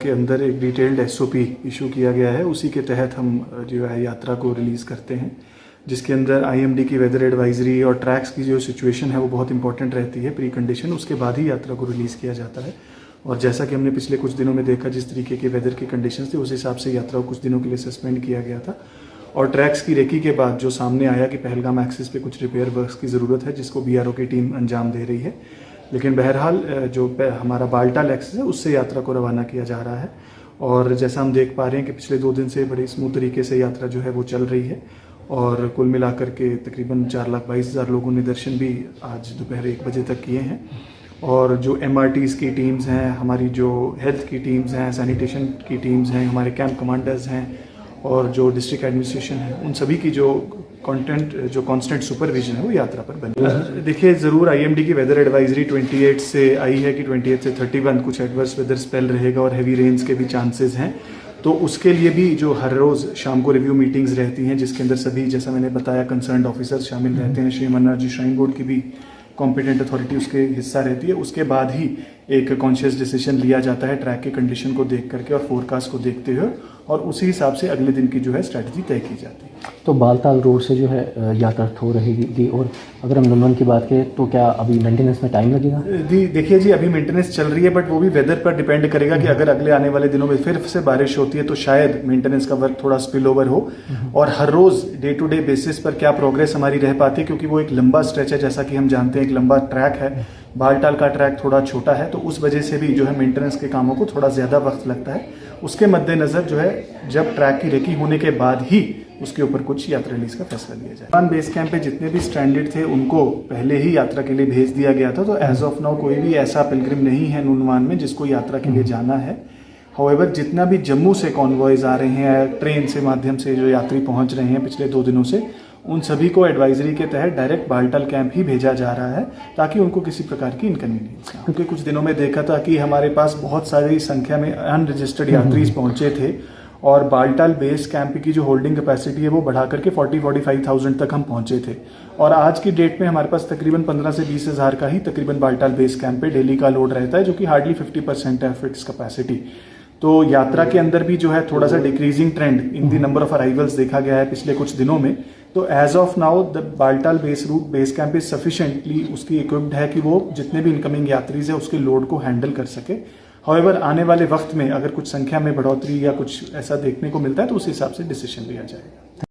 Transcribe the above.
के अंदर एक डिटेल्ड एसओपी इशू किया गया है। उसी के तहत हम जो है यात्रा को रिलीज़ करते हैं, जिसके अंदर आईएमडी की वेदर एडवाइजरी और ट्रैक्स की जो सिचुएशन है वो बहुत इंपॉर्टेंट रहती है प्री कंडीशन। उसके बाद ही यात्रा को रिलीज़ किया जाता है। और जैसा कि हमने पिछले कुछ दिनों में देखा, जिस तरीके के वेदर की कंडीशंस थे उस हिसाब से यात्रा को कुछ दिनों के लिए सस्पेंड किया गया था। और ट्रैक्स की रेकी के बाद जो सामने आया कि पहलगाम एक्सिस पे कुछ रिपेयर वर्क्स की ज़रूरत है, जिसको बीआरओ की टीम अंजाम दे रही है। लेकिन बहरहाल जो हमारा बालटाल एक्सिस है उससे यात्रा को रवाना किया जा रहा है। और जैसा हम देख पा रहे हैं कि पिछले 2 दिन से बड़ी स्मूथ तरीके से यात्रा जो है वो चल रही है। और कुल मिलाकर के तकरीबन 4,22,000 लोगों ने दर्शन भी आज दोपहर 1 बजे तक किए हैं। और जो एमआरटीज़ की टीम्स हैं, हमारी जो हेल्थ की टीम्स हैं, सैनिटेशन की टीम्स हैं, हमारे कैंप कमांडर्स हैं और जो डिस्ट्रिक्ट एडमिनिस्ट्रेशन है, उन सभी की जो कांस्टेंट सुपरविजन है वो यात्रा पर बनी है। देखिए, ज़रूर आईएमडी की वेदर एडवाइजरी 28 से आई है कि 28 से 31 कुछ एडवर्स वेदर स्पेल रहेगा और हैवी रेन्स के भी चांसेस हैं। तो उसके लिए भी जो हर रोज़ शाम को रिव्यू मीटिंग्स रहती हैं, जिसके अंदर सभी, जैसा मैंने बताया, कंसर्न्ड ऑफिसर्स शामिल रहते हैं। श्री अमरनाथ जी श्राइन बोर्ड की भी कॉम्पिटेंट अथॉरिटी उसके हिस्सा रहती है। उसके बाद ही एक कॉन्शियस डिसीजन लिया जाता है ट्रैक की कंडीशन को देख करके और फोरकास्ट को देखते हुए, और उसी हिसाब से अगले दिन की जो है स्ट्रैटेजी तय की जाती है। तो बालताल रोड से जो है यात्रा हो रहेगी। और अगर हम नुनवन की बात करें तो क्या अभी मेंटेनेंस में टाइम लगेगा? देखिए जी, अभी मेंटेनेंस चल रही है, बट वो भी वेदर पर डिपेंड करेगा कि अगर अगले आने वाले दिनों में फिर से बारिश होती है तो शायद मेंटेनेंस का वर्क थोड़ा स्पिल ओवर हो। और हर रोज डे टू डे बेसिस पर क्या प्रोग्रेस हमारी रह पाती है, क्योंकि वो एक लंबा स्ट्रेच है, जैसा कि हम जानते हैं, एक लंबा ट्रैक है। बालटाल का ट्रैक थोड़ा छोटा है, तो उस वजह से भी जो है मेंटेनेंस के कामों को थोड़ा ज़्यादा वक्त लगता है। उसके मद्देनज़र जो है जब ट्रैक की रेकी होने के बाद ही उसके ऊपर कुछ यात्रा रिलीज का फैसला लिया जाए। बेस कैंप पे जितने भी स्ट्रैंडेड थे उनको पहले ही यात्रा के लिए भेज दिया गया था। तो एज ऑफ नाउ कोई भी ऐसा पिलग्रिम नहीं है नुनवान में जिसको यात्रा के लिए जाना है। हाउएवर, जितना भी जम्मू से कॉन्वॉयज आ रहे हैं, ट्रेन से माध्यम से जो यात्री पहुंच रहे हैं पिछले 2 दिनों से, उन सभी को एडवाइजरी के तहत डायरेक्ट बालटाल कैंप ही भेजा जा रहा है, ताकि उनको किसी प्रकार की इनकन्वीनियंस ना हो। क्योंकि कुछ दिनों में देखा था कि हमारे पास बहुत सारी संख्या में अनरजिस्टर्ड यात्री पहुंचे थे, और बालटाल बेस कैंप की जो होल्डिंग कैपेसिटी है वो बढ़ा करके 40-45,000 तक हम पहुंचे थे। और आज की डेट में हमारे पास तकरीबन 15 से 20 हज़ार का ही तकरीबन बालटाल बेस कैंप पे डेली का लोड रहता है, जो कि हार्डली 50% है फिक्स कैपेसिटी। तो यात्रा के अंदर भी जो है थोड़ा सा decreasing trend in the number of arrivals देखा गया है पिछले कुछ दिनों में। तो as of now the Baltal base camp is sufficiently उसकी इक्विप्ड है कि वो जितने भी इनकमिंग यात्रीज है उसके लोड को हैंडल कर सके। हाउएवर, आने वाले वक्त में अगर कुछ संख्या में बढ़ोतरी या कुछ ऐसा देखने को मिलता है तो उस हिसाब से डिसीजन लिया जाएगा।